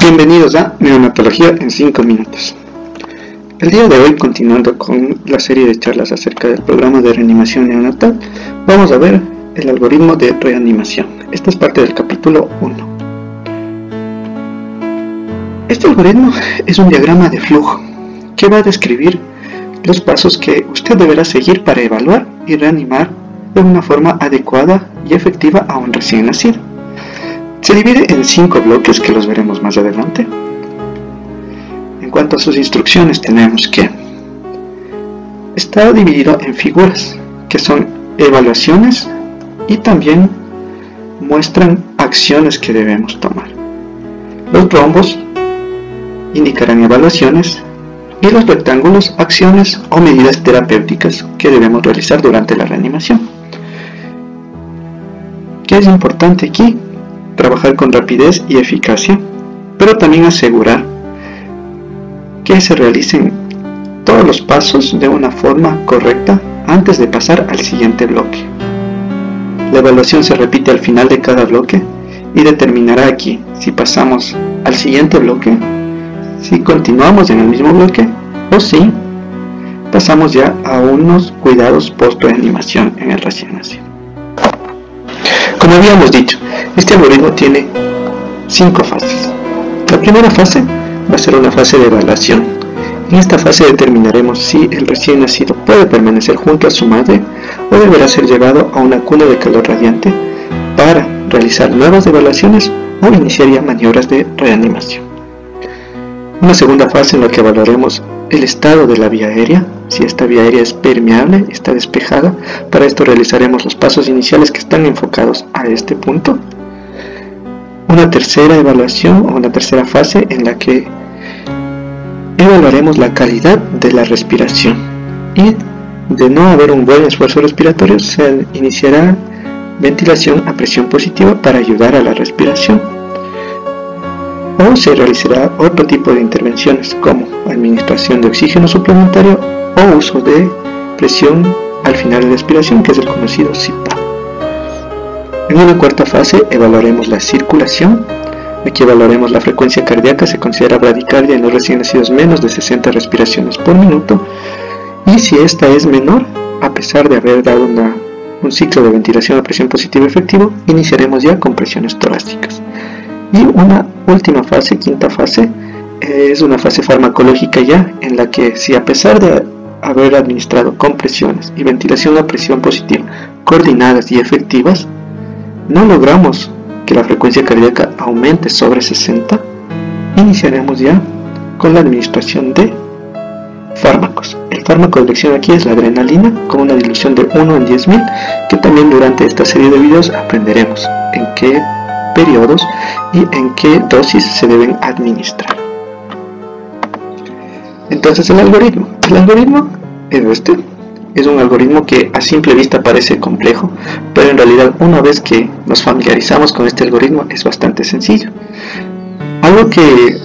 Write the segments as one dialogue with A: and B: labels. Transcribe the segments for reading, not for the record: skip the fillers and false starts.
A: Bienvenidos a Neonatología en 5 minutos. El día de hoy, continuando con la serie de charlas acerca del programa de reanimación neonatal, vamos a ver el algoritmo de reanimación. Esta es parte del capítulo 1. Este algoritmo es un diagrama de flujo que va a describir los pasos que usted deberá seguir para evaluar y reanimar de una forma adecuada y efectiva a un recién nacido. Se divide en 5 bloques que los veremos más adelante. En cuanto a sus instrucciones, tenemos que está dividido en figuras, que son evaluaciones y también muestran acciones que debemos tomar. Los rombos indicarán evaluaciones y los rectángulos acciones o medidas terapéuticas que debemos realizar durante la reanimación. ¿Qué es importante aquí? Trabajar con rapidez y eficacia, pero también asegurar que se realicen todos los pasos de una forma correcta antes de pasar al siguiente bloque. La evaluación se repite al final de cada bloque y determinará aquí si pasamos al siguiente bloque, si continuamos en el mismo bloque o si pasamos ya a unos cuidados post-reanimación en el recién nacido. Como habíamos dicho, este algoritmo tiene 5 fases. La primera fase va a ser una fase de evaluación. En esta fase determinaremos si el recién nacido puede permanecer junto a su madre o deberá ser llevado a una cuna de calor radiante para realizar nuevas evaluaciones o iniciar ya maniobras de reanimación. Una segunda fase en la que evaluaremos el estado de la vía aérea, si esta vía aérea es permeable, está despejada. Para esto realizaremos los pasos iniciales que están enfocados a este punto. Una tercera evaluación o una tercera fase en la que evaluaremos la calidad de la respiración y de no haber un buen esfuerzo respiratorio se iniciará ventilación a presión positiva para ayudar a la respiración. O se realizará otro tipo de intervenciones como administración de oxígeno suplementario o uso de presión al final de la expiración, que es el conocido CPAP. En una cuarta fase evaluaremos la circulación. Aquí evaluaremos la frecuencia cardíaca, se considera bradicardia en los recién nacidos menos de 60 respiraciones por minuto, y si esta es menor, a pesar de haber dado un ciclo de ventilación a presión positiva efectivo, iniciaremos ya con presiones torácicas. Y una última fase, quinta fase, es una fase farmacológica ya, en la que si a pesar de haber administrado compresiones y ventilación a presión positiva coordinadas y efectivas, no logramos que la frecuencia cardíaca aumente sobre 60, iniciaremos ya con la administración de fármacos. El fármaco de elección aquí es la adrenalina, con una dilución de 1 en 10.000, que también durante esta serie de videos aprenderemos en qué periodos y en qué dosis se deben administrar. Entonces el algoritmo es este. Es un algoritmo que a simple vista parece complejo, pero en realidad una vez que nos familiarizamos con este algoritmo es bastante sencillo.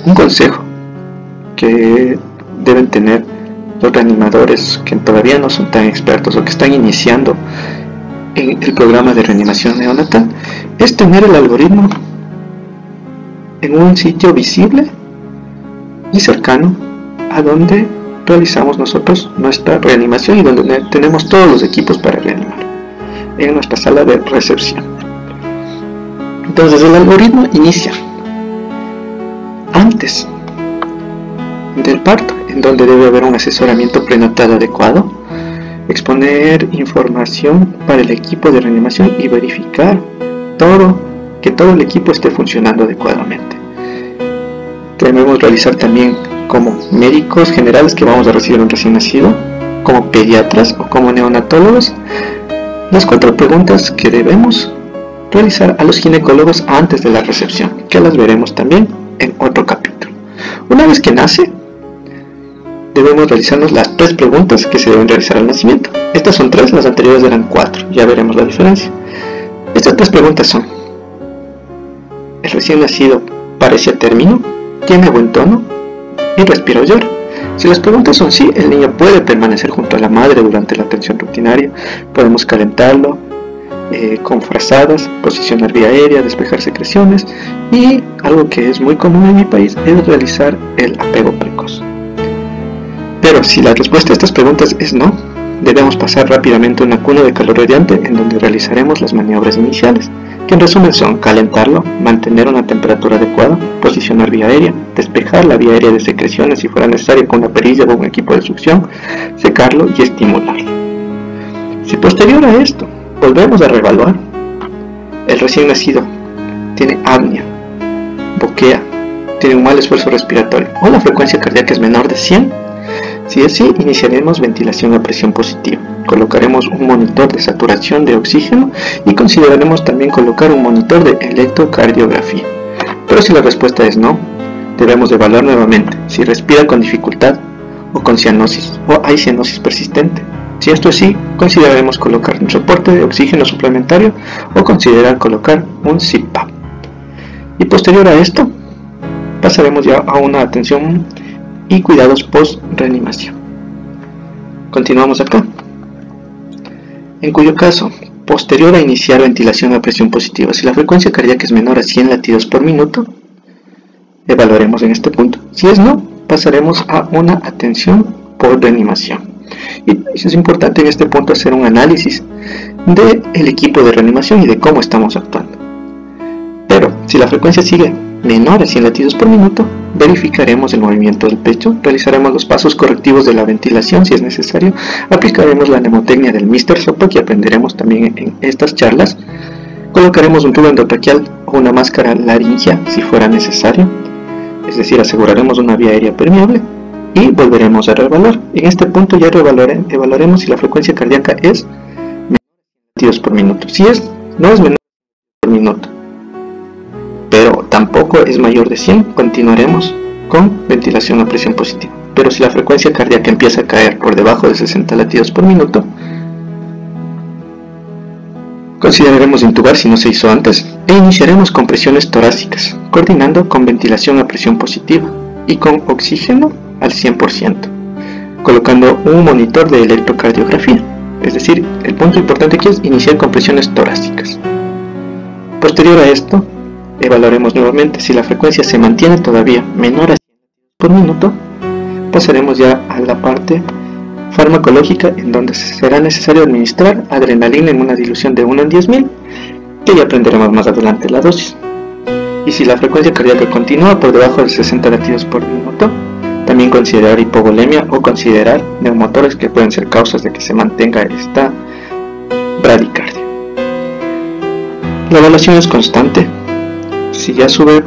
A: Un consejo que deben tener los reanimadores que todavía no son tan expertos o que están iniciando en el programa de reanimación neonatal es tener el algoritmo en un sitio visible y cercano a donde realizamos nosotros nuestra reanimación y donde tenemos todos los equipos para reanimar, en nuestra sala de recepción. Entonces el algoritmo inicia antes del parto, en donde debe haber un asesoramiento prenatal adecuado, exponer información para el equipo de reanimación y verificar que todo el equipo esté funcionando adecuadamente. Debemos realizar también como médicos generales que vamos a recibir un recién nacido, como pediatras o como neonatólogos, las 4 preguntas que debemos realizar a los ginecólogos antes de la recepción, que las veremos también en otro capítulo. Una vez que nace, debemos realizarnos las 3 preguntas que se deben realizar al nacimiento. Estas son 3, las anteriores eran 4, ya veremos la diferencia. Estas 3 preguntas son: ¿el recién nacido parece a término? ¿Tiene buen tono? ¿Y respira o llora? Si las preguntas son sí, el niño puede permanecer junto a la madre durante la atención rutinaria, podemos calentarlo con frazadas, posicionar vía aérea, despejar secreciones, y algo que es muy común en mi país es realizar el apego precoz. Pero si la respuesta a estas preguntas es no, debemos pasar rápidamente a una cuna de calor radiante en donde realizaremos las maniobras iniciales, que en resumen son calentarlo, mantener una temperatura adecuada, posicionar vía aérea, despejar la vía aérea de secreciones si fuera necesario con una perilla o un equipo de succión, secarlo y estimularlo. Si posterior a esto volvemos a reevaluar, el recién nacido tiene apnea, boquea, tiene un mal esfuerzo respiratorio o la frecuencia cardíaca es menor de 100, si es así, iniciaremos ventilación a presión positiva. Colocaremos un monitor de saturación de oxígeno y consideraremos también colocar un monitor de electrocardiografía. Pero si la respuesta es no, debemos evaluar nuevamente si respira con dificultad o con cianosis o hay cianosis persistente. Si esto es sí, consideraremos colocar un soporte de oxígeno suplementario o considerar colocar un CPAP. Y posterior a esto, pasaremos ya a una atención y cuidados post-reanimación. Continuamos acá. En cuyo caso, posterior a iniciar ventilación a presión positiva, si la frecuencia cardíaca es menor a 100 latidos por minuto, evaluaremos en este punto. Si es no, pasaremos a una atención por reanimación. Y es importante en este punto hacer un análisis del equipo de reanimación y de cómo estamos actuando. Pero si la frecuencia sigue menor a 100 latidos por minuto, verificaremos el movimiento del pecho, realizaremos los pasos correctivos de la ventilación si es necesario, aplicaremos la mnemotecnia del Mr. Sopa que aprenderemos también en estas charlas, colocaremos un tubo endotraqueal o una máscara laringea si fuera necesario, es decir, aseguraremos una vía aérea permeable y volveremos a reevaluar. En este punto ya evaluaremos si la frecuencia cardíaca es menor a 100 latidos por minuto. Si no es menor por minuto, pero tampoco es mayor de 100, continuaremos con ventilación a presión positiva. Pero si la frecuencia cardíaca empieza a caer por debajo de 60 latidos por minuto, consideraremos intubar si no se hizo antes e iniciaremos con presiones torácicas, coordinando con ventilación a presión positiva y con oxígeno al 100%, colocando un monitor de electrocardiografía. Es decir, el punto importante aquí es iniciar con presiones torácicas. Posterior a esto, evaluaremos nuevamente. Si la frecuencia se mantiene todavía menor a 100 por minuto, pasaremos ya a la parte farmacológica en donde será necesario administrar adrenalina en una dilución de 1 en 10.000, que ya aprenderemos más adelante la dosis. Y si la frecuencia cardíaca continúa por debajo de 60 latidos por minuto, también considerar hipovolemia o considerar neumotores que pueden ser causas de que se mantenga esta bradicardia. La evaluación es constante. Si ya sube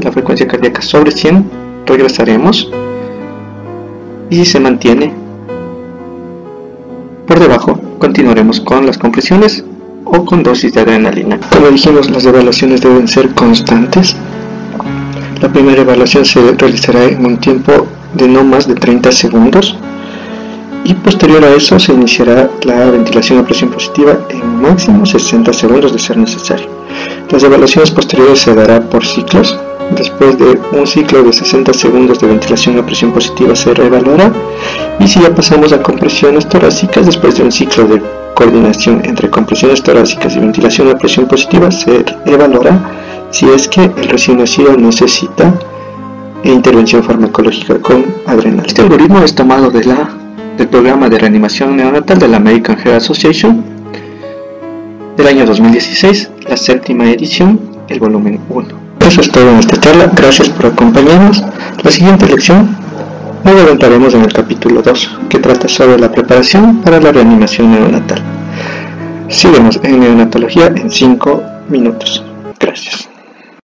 A: la frecuencia cardíaca sobre 100, regresaremos, y si se mantiene por debajo, continuaremos con las compresiones o con dosis de adrenalina. Como dijimos, las evaluaciones deben ser constantes. La primera evaluación se realizará en un tiempo de no más de 30 segundos y posterior a eso se iniciará la ventilación a presión positiva en máximo 60 segundos de ser necesario. Las evaluaciones posteriores se dará por ciclos. Después de un ciclo de 60 segundos de ventilación a presión positiva se reevaluará, y si ya pasamos a compresiones torácicas, después de un ciclo de coordinación entre compresiones torácicas y ventilación a presión positiva se evaluará si es que el recién nacido necesita intervención farmacológica con adrenalina. Este algoritmo es tomado del programa de reanimación neonatal de la American Heart Association del año 2016, la 7ª edición, el volumen 1. Eso es todo en esta charla, gracias por acompañarnos. La siguiente lección nos adentraremos en el capítulo 2, que trata sobre la preparación para la reanimación neonatal. Síguenos en Neonatología en 5 minutos. Gracias.